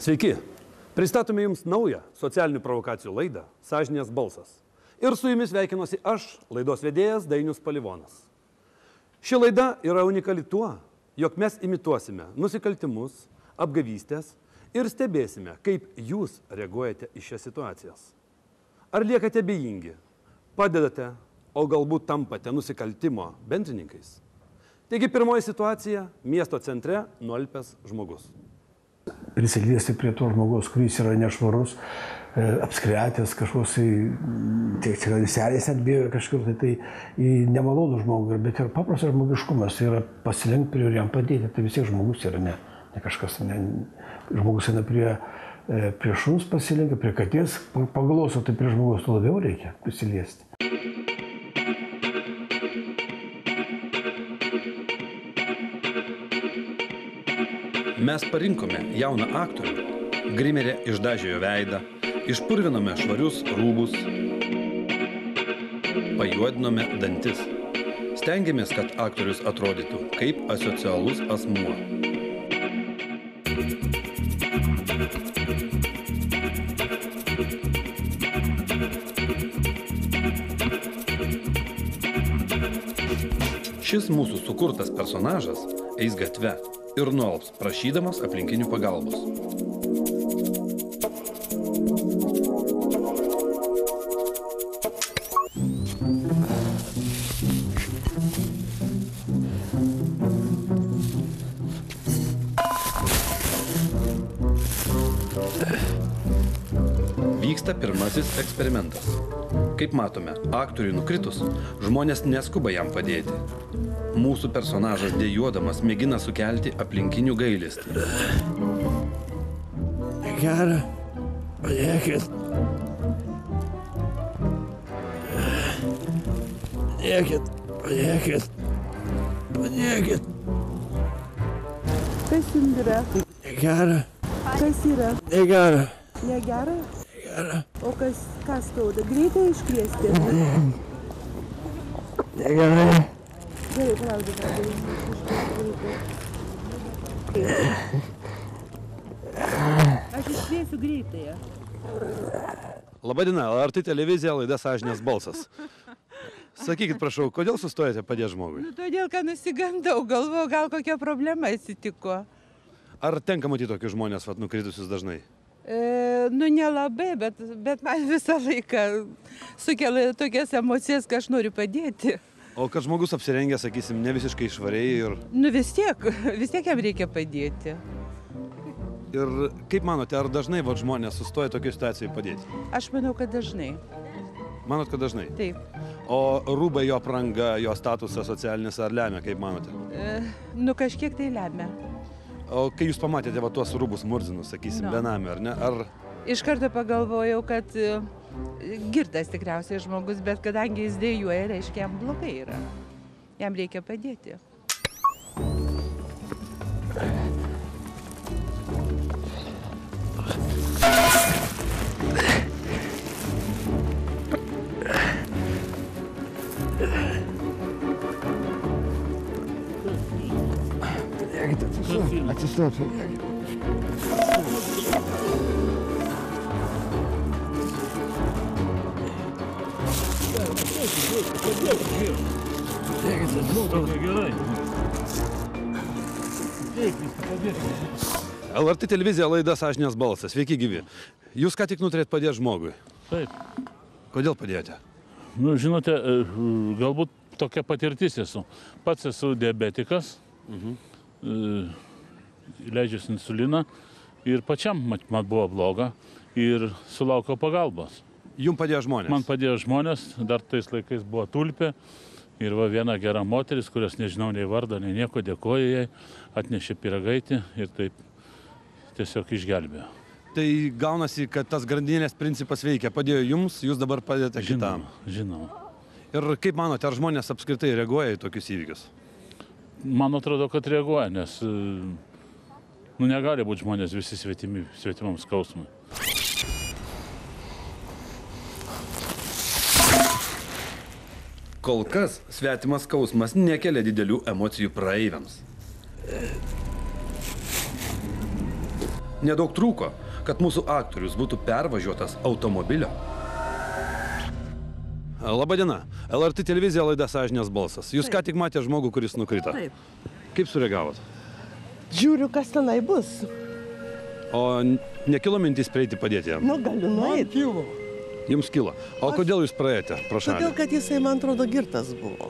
Sveiki! Pristatome Jums naują socialinių provokacijų laidą Sąžinės balsas. Ir su Jumis sveikinuosi aš, laidos vedėjas Dainius Palivonas. Ši laida yra unikali tuo, jog mes imituosime nusikaltimus, apgavystės ir stebėsime, kaip Jūs reaguojate į šias situacijas. Ar liekate abejingi, padedate, o galbūt tampate nusikaltimo bendrininkais? Taigi pirmoji situacija – miesto centre nualpęs žmogus. Prisiliesti prie to žmogaus, kuris yra nešvarus, apskretęs kažkoks, senis atbėjo kažkur, tai į nemalonų žmogų, bet ir paprastas žmogiškumas, tai yra pasilenkti prie ir jam padėti, tai vis tiek žmogus yra, ne kažkas, žmogus eina prie šuns pasilenkia, prie katės pagalvos, o tai prie žmogaus to labiau reikia prisiliesti. Mes parinkome jauną aktorių, grimerė išdažė jo veidą, išpurvinome švarius rūbus, pajuodinome dantis. Stengiamės, kad aktorius atrodytų kaip asocialus asmuo. Šis mūsų sukurtas personažas eis gatve ir nualps, prašydamas aplinkinių pagalbos. Vyksta pirmasis eksperimentas. Kaip matome, aktoriui nukritus, žmonės neskuba jam padėti. Mūsų personažas dejuodamas mėgina sukelti aplinkinių gailestį. Negera, padėkit. Padėkit. Kas jums yra? Negera. Kas yra? Negera. Negera? Negera. O kas skauda? Greitai iškviesti? Negerai. Gerai, palaukite. Aš iškviesiu greitai. Labadiena, LRT televizija, laida Sąžinės balsas. Sakykit, prašau, kodėl sustojate padėti žmogui? Todėl, kad nusigandau, galvoju, gal kokia problema atsitiko. Ar tenka matyti tokius žmonės, nukritusius dažnai? Nelabai, bet man visą laiką sukelia tokias emocijas, kad aš noriu padėti. O kad žmogus apsirengęs, sakysim, ne visiškai švariai ir... Vis tiek jam reikia padėti. Ir kaip manote, ar dažnai žmonės sustoja tokioje situacijoje padėti? Aš manau, kad dažnai. Manot, kad dažnai? Taip. O rūbai, jo apranga, jo statusas socialinis ar lemia, kaip manote? Kažkiek tai lemia. O kai jūs pamatėte tuos rūbus murzinus, sakysim, benami, ar ne? Iš karto pagalvojau, kad girtas tikriausiai žmogus, bet kadangi jis dejuoja, reiškia, jam blogai yra. Jam reikia padėti. Atsistot. LRT televizija, laida Sąžinės balsas. Sveiki gyvi. Jūs ką tik nutarėt padėti žmogui? Taip. Kodėl padėjote? Žinote, galbūt tokia patirtis esu. Pats esu diabetikas, leidžiasi insuliną ir pačiam man buvo bloga ir sulaukiau pagalbos. Jums padėjo žmonės? Man padėjo žmonės, dar tais laikais buvo tulpė ir viena gera moteris, kurios nežinau nei vardo, nei nieko, dėkoju jai, atnešė pyragaitį ir taip tiesiog išgelbėjo. Tai gaunasi, kad tas grandinės principas veikia. Padėjo jums, jūs dabar padėte kitam. Žinau. Ir kaip manote, ar žmonės apskritai reaguoja į tokius įvykius? Man atrodo, kad reaguoja, nes negali būti žmonės visi svetimam skausmui. Kol kas svetimas skausmas nekelia didelių emocijų praeiviams. Nedaug trūko, kad mūsų aktorius būtų pervažiuotas automobilio. Labadiena. LRT televizija laida Sąžinės balsas. Jūs ką tik matėte žmogų, kuris nukrito. Taip. Kaip sureagavot? Žiūriu, kas tenai bus. O nekilo mintis prieiti padėti jam? Nu, galiu nueiti. Jums kilo. O kodėl jūs praėjote pro šalį? Todėl, kad jisai, man atrodo, girtas buvo.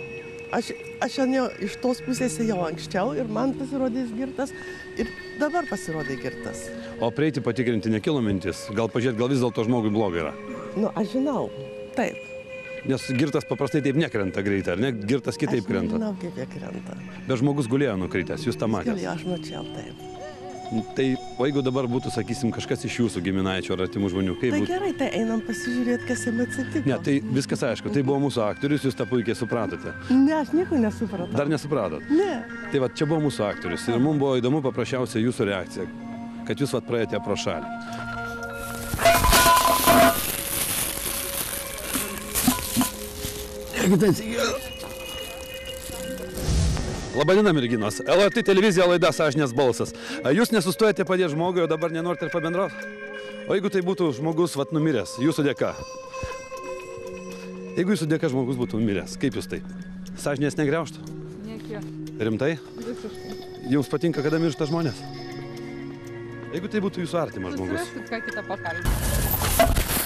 Aš jau iš tos pusės jau anksčiau ir man pasirodė jis girtas ir dabar pasirodė girtas. O prieiti patikrinti nekilo mintis? Gal pažiūrėti, gal vis dėlto žmogui blogai yra? Nu, aš žinau. Taip. Nes girtas paprastai taip nekrenta greitai, ar ne? Girtas kitaip krenta. Aš žinau, kaip jie krenta. Bet žmogus gulėjo nukritęs, jūs tą matėte. Aš mačiau, taip. Tai o jeigu dabar būtų, sakysim, kažkas iš jūsų giminaičio ar artimų žmonių, kaip Tai būtų? gerai, tai einam pasižiūrėti, kas jam atsitiko. Ne, tai viskas aišku, tai buvo mūsų aktorius, jūs tą puikiai supratote. Ne, aš nieko nesupratau. Dar nesupratot? Ne. Tai va, čia buvo mūsų aktorius ir mums buvo įdomu paprasčiausiai jūsų reakcija, kad jūs vat praėjote pro šalį. Labadiena, merginos. LRT televizija laida Sąžinės balsas. Jūs nesustojate padėti žmogui, o dabar nenorite ir pabendrauti? O jeigu tai būtų žmogus vat numiręs, jūsų dėka? Jeigu jūsų dėka žmogus būtų numiręs, kaip jūs taip? Sąžinės negriaužtų? Niekiek. Rimtai? Visiškai. Jums patinka, kada miršta žmonės? Jeigu tai būtų jūsų artimas žmogus? Susiraskit, ką kitą pakalbėti.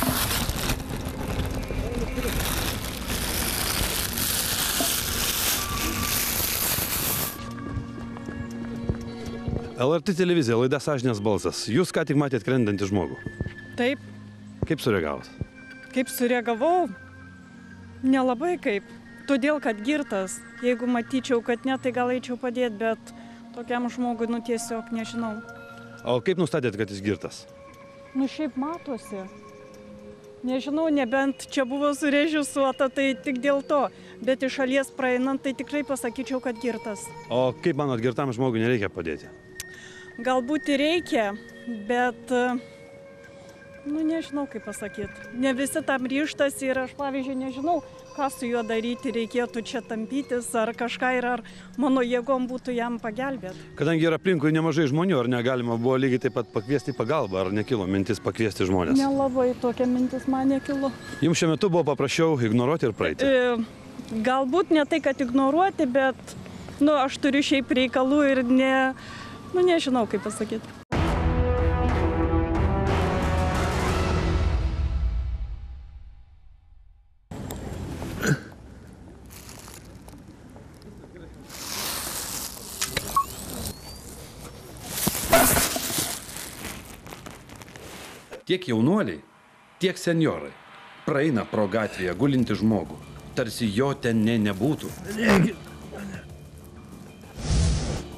LRT televizija, laida Sąžinės balsas. Jūs ką tik matėt krentantį žmogų. Taip, Kaip sureagavot? kaip sureagavau, nelabai kaip. Todėl, kad girtas, jeigu matyčiau, kad ne, tai gal eičiau padėti, bet tokiam žmogui, nu tiesiog nežinau. O kaip nustatėt, kad jis girtas? Nu šiaip matosi. Nežinau, nebent čia buvo surežisuota, tai tik dėl to. Bet iš šalies praeinant, tai tikrai pasakyčiau, kad girtas. O kaip manot, girtam žmogui nereikia padėti? Galbūt ir reikia, bet, nu nežinau kaip pasakyti. Ne visi tam ryžtas ir aš, pavyzdžiui, nežinau, ką su juo daryti, reikėtų čia tampytis ar kažką ir ar mano jėgom būtų jam pagelbėti. Kadangi yra aplinkui nemažai žmonių, ar negalima buvo lygiai taip pat pakviesti pagalbą, ar nekilo mintis pakviesti žmonės? Nelabai tokia mintis man nekilo. Jums šiuo metu buvo paprasčiau ignoruoti ir praeiti? Galbūt ne tai, kad ignoruoti, bet, nu, aš turiu šiaip reikalų ir nežinau kaip pasakyti. Tiek jaunuoliai, tiek senjorai praeina pro gatvėje gulinti žmogų, tarsi jo ten nebūtų.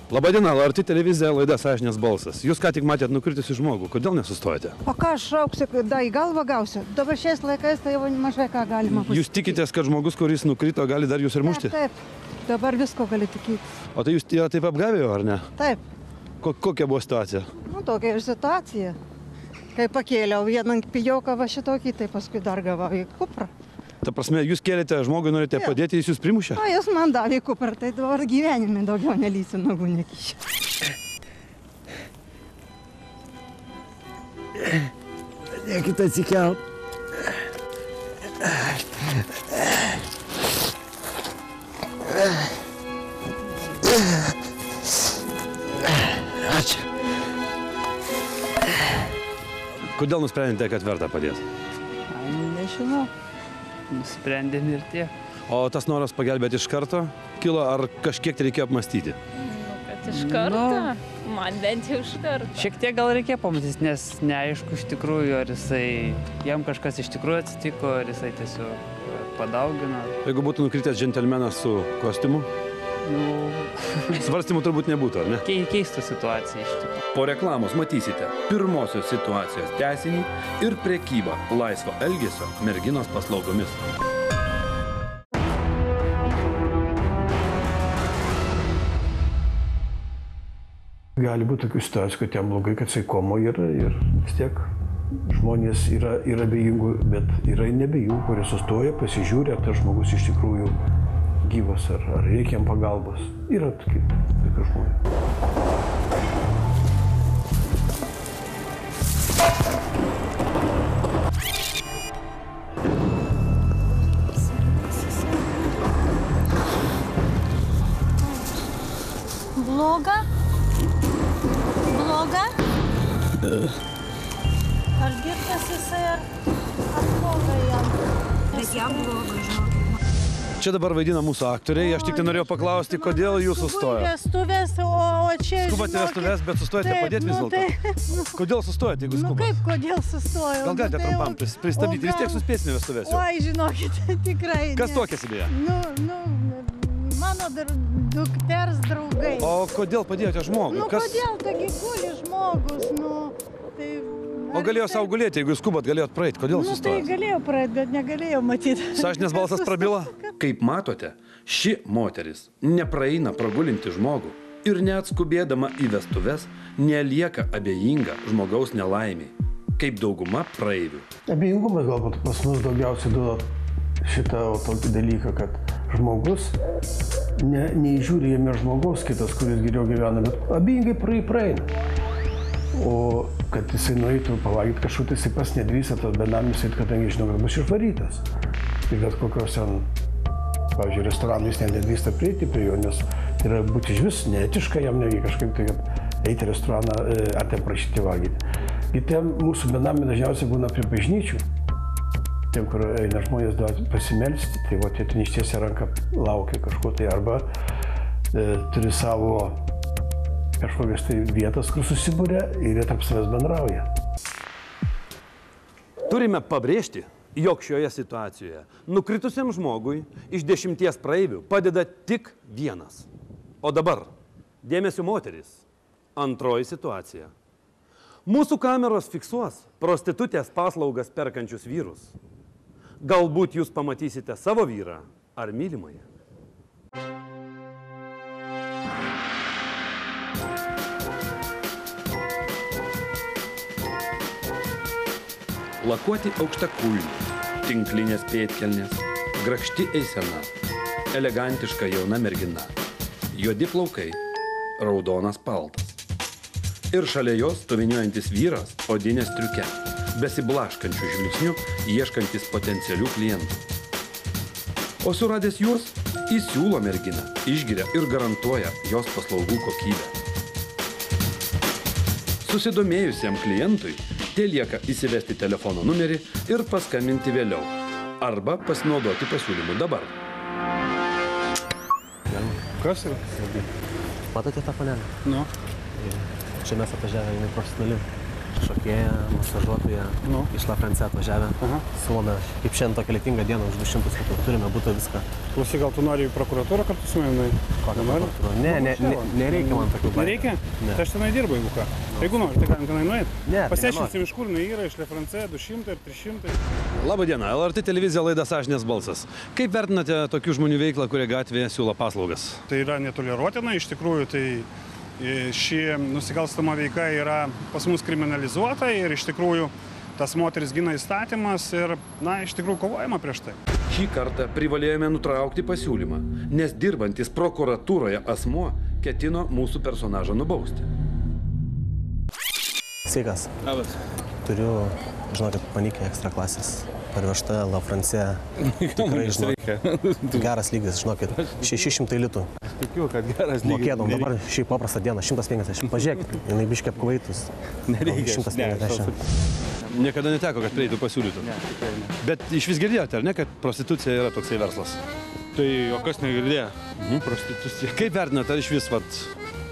Labadiena, LRT televizija, laida Sąžinės balsas. Jūs ką tik matėt nukritusi žmogų, kodėl nesustojate? O ką aš šauksiu, da į galvą gausiu? Dabar šiais laikais tai jau mažai ką galima pasakyti. Jūs tikitės, kad žmogus, kuris nukrito, gali dar jūs ir mušti? Taip, dabar visko gali tikėti. O tai jūs yra taip apgavėjo, ar ne? Taip, Kokia buvo situacija? nu tokia ir situacija. Kai pakėliau vieną pijoką va šitokį, tai paskui dar gavau į kuprą. Ta prasme, jūs kėlėte žmogui, norite padėti, jis jūs primušė? O jis man davė kuprą, tai dabar gyvenime daugiau nelysiu nagų nekišiu. Padėkit atsikelt. Ačiū. Kodėl nusprendėte, kad verta padėti? Nežinau. Nusprendėm ir tiek. O tas noras pagelbėti iš karto kilo, ar kažkiek tai reikėjo apmastyti? Kad iš karto? Man bent jau iš karto. Šiek tiek gal reikėjo pamatyti, nes neaišku iš tikrųjų, ar jam kažkas iš tikrųjų atsitiko, ar jisai tiesiog padaugino. Jeigu būtų nukritęs džentelmenas su kostiumu, svarstymų turbūt nebūtų, ar ne? Keista situacija iš tikrųjų. Po reklamos matysite pirmosios situacijos tęsinį ir prekybą laisvo elgesio merginos paslaugomis. Gali būti tokių situacijų, kad jam blogai, kad jisai komo yra ir vis tiek žmonės yra abejingų, bet yra nebejingų, kurie sustoja, pasižiūri, ar tas žmogus iš tikrųjų gyvas, ar reikia jam pagalbos. Yra tokių žmonių. bloga? Bloga? Ar girtas jisai, ar bloga jam? Bet jam bloga, žinokit. Čia dabar vaidina mūsų aktoriai, aš tik tai norėjau paklausti, kodėl jūs sustojate. Vestuvės, o čia... Skubate vestuvės, bet sustojate padėti vis dėlto. Kodėl sustojate, jeigu skubate? Kaip, kodėl sustojau? Gal galite trumpam pristabdyti, vis tiek suspėsime vestuvės jau. Oi, žinokit, tikrai. Kas tuokėsi beje? Mano dukters draugai. O kodėl padėjote žmogui? Kodėl, taigi guli žmogus, tai... O galėjo savo gulėti, jeigu jūs skubat, galėjot praeiti. Kodėl sustojate? Tai galėjau praeiti, bet negalėjau matyti. Sąžinės balsas prabila? Kaip matote, ši moteris nepraeina pragulinti žmogų ir net skubėdama į vestuves nelieka abejinga žmogaus nelaimiai, kaip dauguma praeivių. Abejingumas galbūt pas mus daugiausiai duoda šitą tokį dalyką, kad žmogus neįžiūri jame žmogaus kitas, kuris geriau gyvena, bet abejingai praeina. O kad jisai nueitų pavalgyti kažkur, tai jisai pas nedrįsta tas benamis, kadangi žinau, kad bus išvarytas. Ir bet kokios ten, pavyzdžiui, restoranų jis nedrįsta prieiti prie jo, nes yra būti iš vis neetiška jam negi kažkaip tai, kad eiti į restoraną ar ten prašyti valgyti. Ir ten mūsų benami dažniausiai būna prie bažnyčių. Ten, kur eina žmonės pasimelsti, tai va, jie ten ištiesia ranką laukia kažko tai arba turi savo kažkokias tai vietas, kur susibūrė ir jie tarp savęs bendrauja. Turime pabrėžti, jog šioje situacijoje nukritusiam žmogui iš 10 praeivių padeda tik vienas. O dabar, dėmesio moterys, antroji situacija. Mūsų kameros fiksuos prostitutės paslaugas perkančius vyrus. Galbūt jūs pamatysite savo vyrą ar mylimąją. Lakuoti aukštakulniai, tinklinės pėdkelnės, grakšti eisena, elegantiška jauna mergina, juodi plaukai, raudonas paltas. Ir šalia jos stoviniuojantis vyras odinė striuke, besiblaškančių žvilgsnių, ieškantis potencialių klientų. O suradęs juos, įsiūlo merginą, išgiria ir garantuoja jos paslaugų kokybę. Susidomėjusiam klientui lieka įsivesti telefono numerį ir paskambinti vėliau. Arba pasinaudoti pasiūlymu dabar. Kas yra? Matote tą panelę? Nu. Čia mes atvažiavę į profesionali šokėją, masažuotoją, iš La France atvažiavę. Saloną, kaip šiandien tokia lietinga diena, už 200 metų turime būtų viską. Klausyk, gal tu nori į prokuratūrą kartu su manimi? Kokią prokuratūrą? Nereikia man tokių bairių. Nereikia? Ne. Tai aš tenai dirbu, jeigu ką. Jeigu nori, tai galim tenai nueiti. Ne, pasiaiškinsim, iš kur jinai yra, iš La France, 200 ir 300. Labą dieną, LRT televizija laida Sąžinės balsas. Kaip vertinate tokių žmonių veiklą, kurie gatvėje siūlo paslaugas? Tai yra netoleruotina, iš tikrųjų, tai ši nusikalstama veika yra pas mus kriminalizuota ir iš tikrųjų tas moteris gina įstatymas ir, iš tikrųjų kovojama prieš tai. Šį kartą privalėjome nutraukti pasiūlymą, nes dirbantis prokuratūroje asmuo ketino mūsų personažą nubausti. Sveikas. Labas. Turiu, žinokit, panikę ekstra klasės. Parvežta La France. Tikrai, geras lygis, žinokit, 600 litų. Aš tikiu, kad geras lygis. Mokėdom, dabar šiaip paprastą dieną, 150. Pažiūrėkit, jinai biškiai apkvaitus. Nereikia. 150. Niekada neteko, kad prieitų pasiūlytų. Ne, tikrai ne. Bet iš vis girdėjote, ar ne, kad prostitucija yra toksai verslas? Tai o kas negirdėjo? Prostitucija. Kaip vertinate, ar iš vis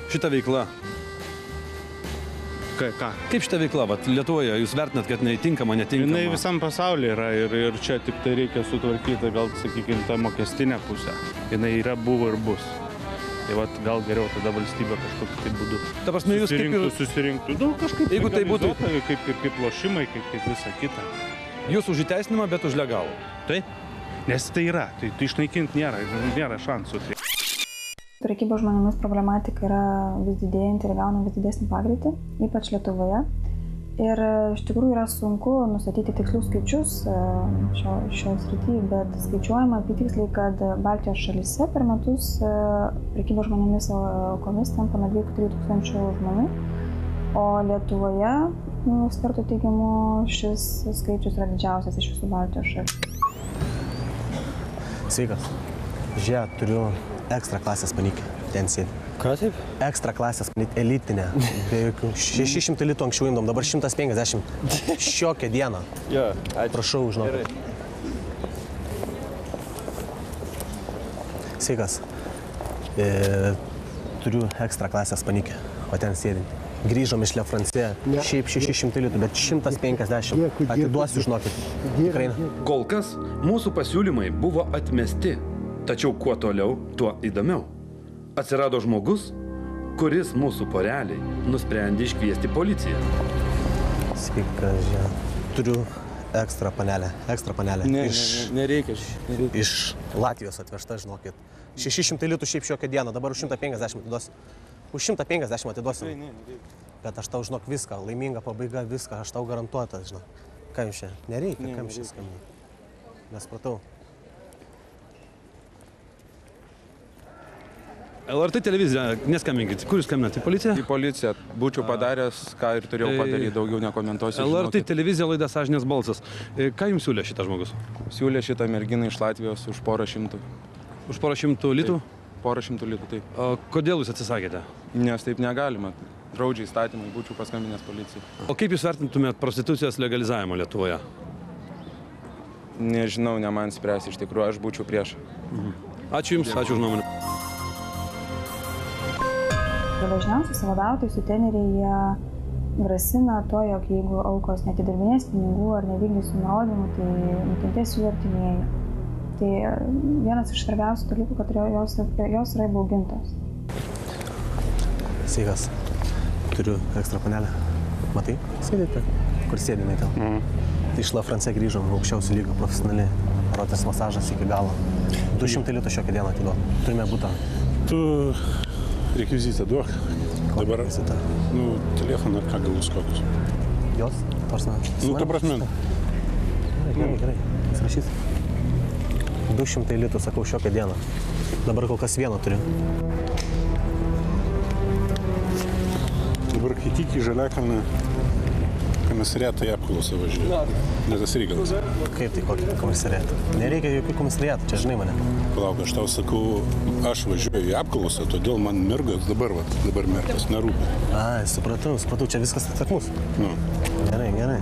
šitą veiklą? Ką? Kaip šitą veiklą, Lietuvoje, jūs vertinat, kad jinai tinkama, netinkama? Jinai visam pasaulyje yra ir čia tik tai reikia sutvarkyti, gal, sakykime, tą mokestinę pusę. Jinai yra, buvo ir bus. Tai gal geriau tada valstybė kažkokiu tai būdu Ta prasme, jūs susirinktų. Kažkaip jeigu tai būtų kaip lošimai, kaip visa kita. Jūs už įteisinimą, bet už legalų. Taip, nes tai yra. Tai išnaikinti nėra šansų. Prekybos žmonėmis problematika yra vis didėjanti ir gauna vis didesnį pagreitį, ypač Lietuvoje. Ir iš tikrųjų yra sunku nustatyti tikslius skaičius šioje srityje, bet skaičiuojama apytiksliai, kad Baltijos šalyse per metus prekybos žmonėmis aukomis tampa nuo 2–3 tūkstančių žmonių, o Lietuvoje, ekspertų teigimu, šis skaičius yra didžiausias iš visų Baltijos šalių. Sveikas. Žiūrėk, turiu ekstra klasės panikę. ten sėdi. Ką taip? Ekstra klasės, elitinė. 600 litų anksčiau imdom, dabar 150. Šiokią dieną. Jo, ačiū. Prašau, žinok. Sveikas. Turiu ekstra klasės panikę, o ten sėdim. Grįžom iš Le France, šiaip 600 litų, bet 150. Atiduosiu, žinokit. Tikrai ne. Kol kas mūsų pasiūlymai buvo atmesti, tačiau kuo toliau, tuo įdomiau. Atsirado žmogus, kuris mūsų poreliai nusprendė iškviesti policiją. Sveikas, turiu ekstra panelę. Nereikia. Iš Latvijos atvežta, žinokit. 600 litų šiaip šiokią dieną, dabar už 150 atiduosiu. Už 150 atiduosiu. Bet aš tau, žinok, viską, laiminga pabaiga, viską, aš tau garantuota, žinok. Ką jums čia? Nereikia, kam šis skambinti. Nespratau. LRT televizija, neskambinkit. Kur jūs skambinate? Į policiją? Į policiją. Būčiau padaręs, ką ir turėjau padaryti, daugiau nekomentuosiu. LRT televizija, laida Sąžinės balsas. Ką jums siūlė šitas žmogus? Siūlė šitą merginą iš Latvijos už porą šimtų. Už porą šimtų litų? Porą šimtų litų, taip. O kodėl jūs atsisakėte? Nes taip negalima. Draudžia įstatymai, būčiau paskambinęs policijai. O kaip jūs vertintumėt prostitucijos legalizavimą Lietuvoje? Nežinau, ne man spręs, iš tikrųjų, aš būčiau prieš. Ačiū Jums, ačiū už nuomonę. Dažniausiai savadautojai, suteneriai, jie grasina to, jog jeigu aukos netidirbinės pinigų ar nevykdys jų nurodymų, tai nukentės jų artimieji. Tai vienas iš svarbiausių dalykų, kad jos yra įbaugintos. Sveikas, turiu ekstra panelę. Matai? Sėdite? Kur sėdinai ten? Tai iš La France grįžom, aukščiausių lygio, profesionali. Rotės masažas iki galo. 200 litų šiokią dieną atiduodu. Turime butą. Tu rekvizitą duok. Dabar, telefoną ar ką galus kokius. Jos? Ta prasme. Gerai. Rašys. 200 litų, sakau, šiokią dieną. Dabar kol kas vieną turiu. Dabar kai tik į Žaliakalną komisariatą į apklausą važiuoju. Ne tas reikalas. Kaip tai kokį komisariatą? Nereikia jokių komisariatų, čia žinai mane. Palauk, aš tau sakau, aš važiuoju į apklausą, todėl man mergas dabar mergas, nerūpi. Ai, supratau, čia viskas atsak mūsų. Gerai.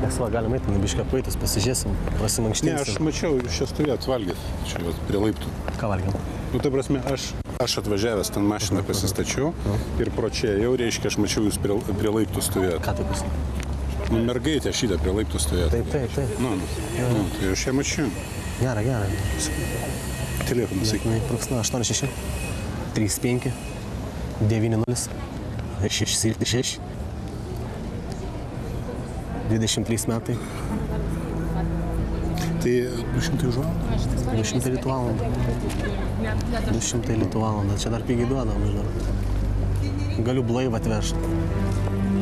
Mes galim eiti, bišką paitus, pasižiūrėsim, prasimankštinsim. Ne, aš mačiau, jūs čia stovėt valgyt, čia prie laiptų. Ką valgėm? Ta prasme, aš atvažiavęs ten mašiną pasistačiau ir pro čia jau reiškia, aš mačiau jūs prie laiptų stovėt. Ką tai pasi? Mergaitė šitą prie laiptų stovėt. Taip. Tai aš čia mačiau. Gerai. Telefoną sakykime. Profesionalą 86 35 90 66 23 metai. Tai 200 už valandą? 200 litų valandą. 200 litų valandą. Čia dar pigiai duodam. Galiu blaivą atvežti.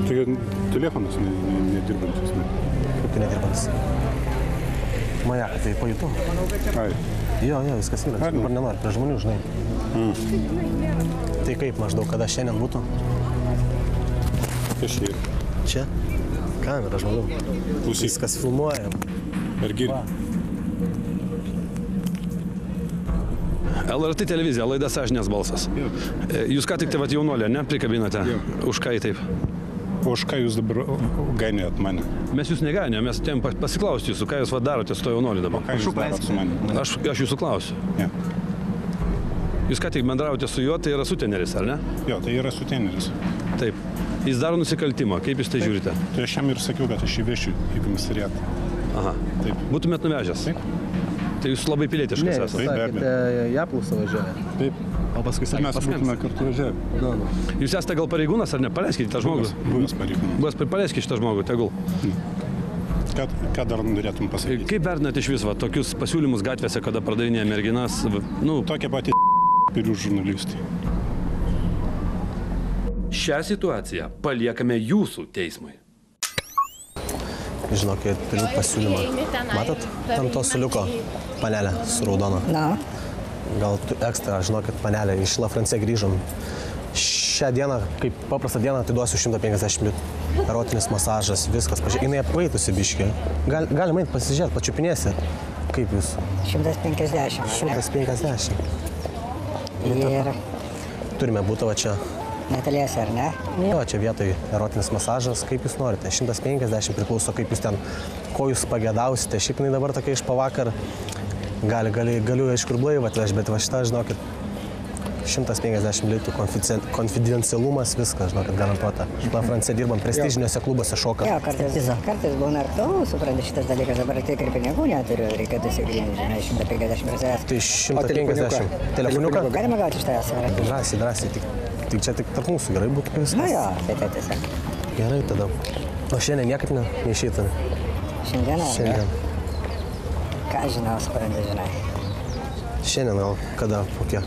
Tai telefonas nedirbantis, ne? Kaip tai nedirbantis? Majaką, tai pajutau. Ai. Jo, viskas yra. Dabar nenori, prie žmonių, žinai. Tai kaip maždaug, kada šiandien būtų? Kas čia yra? Čia? Kamera, žmogau. Viskas filmuojam. Ar girdi? LRT televizija, laida Sąžinės balsas. Jūs ką tik tai jaunuolė, ne, prikabinote? Už ką į taip? Už ką jūs dabar gainėjot mane? Mes jūs negainėjom, mes atėjom pasiklausti jūsų, ką jūs darote su to jaunuoliu dabar. Ką jūs darot su mane? Aš jūsų klausiu. Ne. Jūs ką tik bendravote su juo, tai yra suteneris, ar ne? Jo, tai yra suteneris. Taip. Jis daro nusikaltimą, kaip jūs tai žiūrite? Tai aš jam ir sakiau, kad aš įvešiu į komisariatą. Aha. Taip. Būtumėt nuvežęs? Taip. Tai jūs labai pilietiškas esate. Taip, be abejo. Į apklausą važiuoja. Taip. O paskui mes būtume kartu važiavę. Jūs esate gal pareigūnas ar ne? Paleiskite tą žmogų. Buvęs pareigūnas. Paleiskite šitą žmogų, tegul. Ką dar norėtum pasakyti? Kaip vertinate iš viso tokius pasiūlymus gatvėse, kada pardavinėja merginas? Tokia pati pirių žurnalistai. Šią situaciją paliekame jūsų teismui. Žinokit, turiu pasiūlymą. Matot, tam to suliuko panelę su raudona. Gal ekstra, žinokit, panelę, iš La France grįžom. Šią dieną, kaip paprastą dieną, atiduosiu 150 litų. Erotinis masažas, viskas. Jinai apaitusi biškį. Galima eiti pasižiūrėti, pačiupinėsi. Kaip jūs? 150. 150. Ir Turime būti va čia. netoliese, ar ne? Jo, čia vietoj erotinis masažas, kaip jūs norite. 150 priklauso, kaip jūs ten, ko jūs pagėdausite. Šiaip jinai dabar tokia iš pavakar. Galiu aišku ir blaivą atvežti, bet va šitą, žinokit, 150 litų, konfidencialumas, viskas, žinokit, garantuota. La France dirbam prestižiniuose klubuose šokam. Jo, kartais būna ir tu, supranti šitas dalykas, dabar tiek ir pinigų neturiu, reikėtų įsigilinti, žinai, 150 prasės. Tai 150. Telefoniuką? Galima gauti iš tavęs, ar? Drąsiai. Tik čia tik tarp mūsų gerai būtų viskas. Na jo, tai tiesiog. Gerai tada. O šiandien niekaip neišeitų? Šiandien, ar ne? Šiandien. Ką žinau, supranti, žinai. Šiandien gal kada, kokie?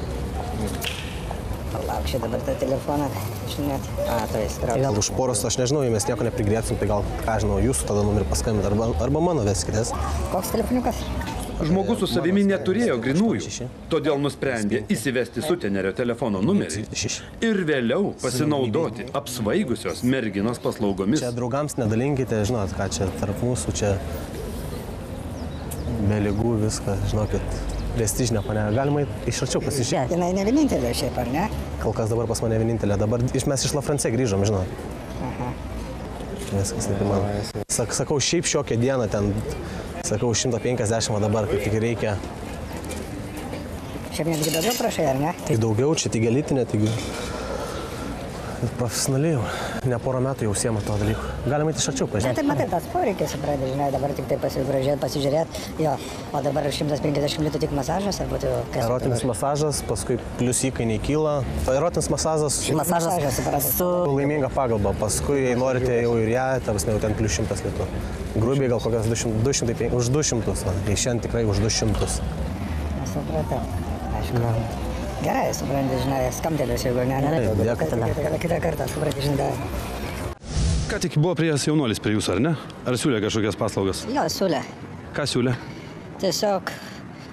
Palauk, čia dabar tą telefoną, žinot. Tai jis trauks. Gal už poros, aš nežinau, jei mes nieko neprigrėsim, tai gal, ką žinau, jūsų tada numerį paskambinti, arba mano veskitės. Koks telefoniukas? Žmogus su savimi neturėjo grinųjų, todėl nusprendė įsivesti sutenerio telefono numerį ir vėliau pasinaudoti apsvaigusios merginos paslaugomis. Čia draugams nedalinkite, žinot, ką čia tarp mūsų, čia be ligų viską, žinokit, prestižinė panelė. Galima iš arčiau pasižiūrėti. Jinai ne vienintelė šiaip, ar ne? Kol kas dabar pas mane vienintelė. Dabar mes iš La France grįžom, žinot. Viskas taip man. Sakau, šiaip šiokią dieną ten, sakau, 150 dabar, kaip tik reikia. Šiaip netgi daugiau prašai, ar ne? Tai daugiau, čia tik elitinė, tik profesionaliai jau. Ne porą metų jau užsiema to dalyko. Galima iš arčiau pažiūrėti. Tai matai, tas poreikis, supranti, žinai, dabar tik tai pasižiūrėti. Jo, o dabar 150 litų tik masažas, ar būtų... Erotinis masažas, paskui plius įkainiai kyla. Erotinis masažas su laiminga pagalba. Paskui, jei norite jau ir ją, tavas jau ten plius 100 litų. Grubiai gal kokias 200, už 200. Tai šiandien tikrai už 200. Supratau, aišku. Gerai, supranti, žinai, skamtelės, jeigu ne. Dėkui tada. Kitą kartą, supranti, žinai. Ką tik buvo priėjęs jaunuolis prie jūsų, ar ne? Ar siūlė kažkokias paslaugas? Jo, siūlė. Ką siūlė? Tiesiog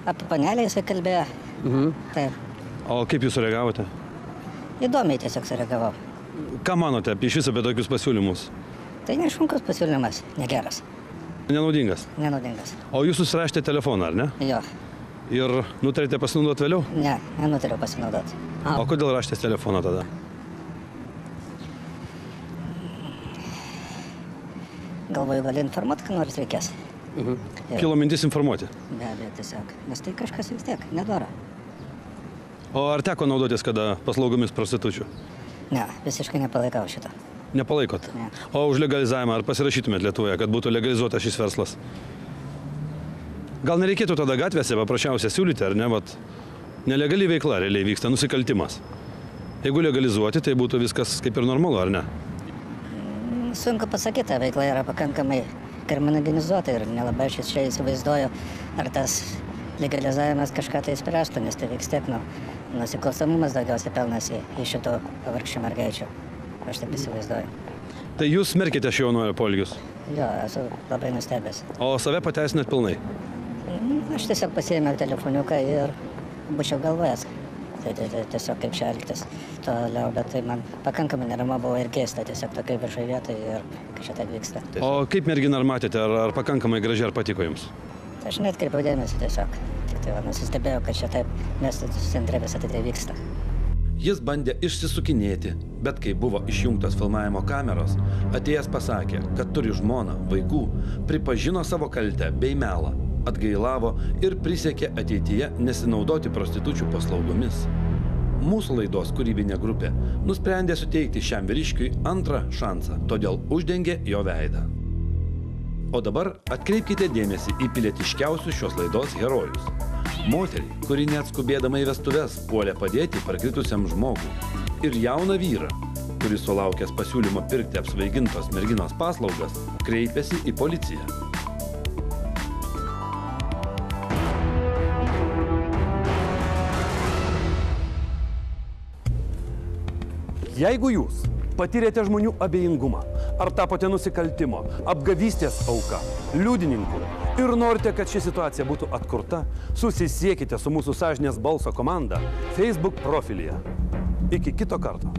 apie panelę jisai kalbėjo. Taip. O kaip jūs sureagavote? Įdomiai tiesiog sureagavau. Ką manote apie iš viso apie tokius pasiūlymus? Tai nešunkus pasiūlymas, negeras. Nenaudingas? Nenaudingas. O jūs susirašėte telefoną, ar ne? Jo. Ir nutarėte pasinaudoti vėliau? Ne, nenutariau pasinaudoti. O kodėl raštės telefoną tada? Galvoju, gali informuoti, ką nors reikės. Kilo mintis informuoti? Be abejo, tiesiog. Nes tai kažkas vis tiek, nedora. O ar teko naudotis kada paslaugomis prostitučių? Ne, visiškai nepalaikau šito. Nepalaikot? Ne. O už legalizavimą ar pasirašytumėt Lietuvoje, kad būtų legalizuotas šis verslas? Gal nereikėtų tada gatvėse paprasčiausiai siūlyti, ar ne? Vat, nelegali veikla realiai vyksta, nusikaltimas. Jeigu legalizuoti, tai būtų viskas kaip ir normalu, ar ne? Sunku pasakyti, ta veikla yra pakankamai kriminalizuota ir nelabai aš čia įsivaizduoju, ar tas legalizavimas kažką tai spręstų, nes tai vis tiek nusikalstamumas daugiausiai pelnasi iš šito pavargščių mergaičių. Aš taip įsivaizduoju. Tai jūs smerkite šio jaunuolio poelgius? Jo, esu labai nustebęs. O save pateisinat pilnai? Aš tiesiog pasiėmiau telefoniuką ir būčiau galvojęs, tai tiesiog kaip čia elgtis toliau, bet tai man pakankamai neramu buvo ir keista, tiesiog tokia viešoje vietoje ir kai čia taip vyksta. O kaip merginą ar matėte, ar pakankamai gražiai, ar patiko jums? Aš neatkreipiau dėmesį tiesiog, tik tai nusistebėjau, kad čia taip miesto centre visą tai vyksta. Jis bandė išsisukinėti, bet kai buvo išjungtos filmavimo kameros, atėjęs pasakė, kad turi žmoną, vaikų, pripažino savo kaltę bei melą, atgailavo ir prisiekė ateityje nesinaudoti prostitučių paslaugomis. Mūsų laidos kūrybinė grupė nusprendė suteikti šiam vyriškiui antrą šansą, todėl uždengė jo veidą. O dabar atkreipkite dėmesį į pilietiškiausius šios laidos herojus. Moterį, kuri net skubėdama į vestuves puolė padėti parkritusiam žmogui. Ir jauną vyrą, kuris sulaukęs pasiūlymo pirkti apsvaigintos merginos paslaugas, kreipėsi į policiją. Jeigu jūs patyrėte žmonių abejingumą, ar tapote nusikaltimo, apgavystės auka, liudininku ir norite, kad ši situacija būtų atkurta, susisiekite su mūsų Sąžinės balso komanda Facebook profilyje. Iki kito karto.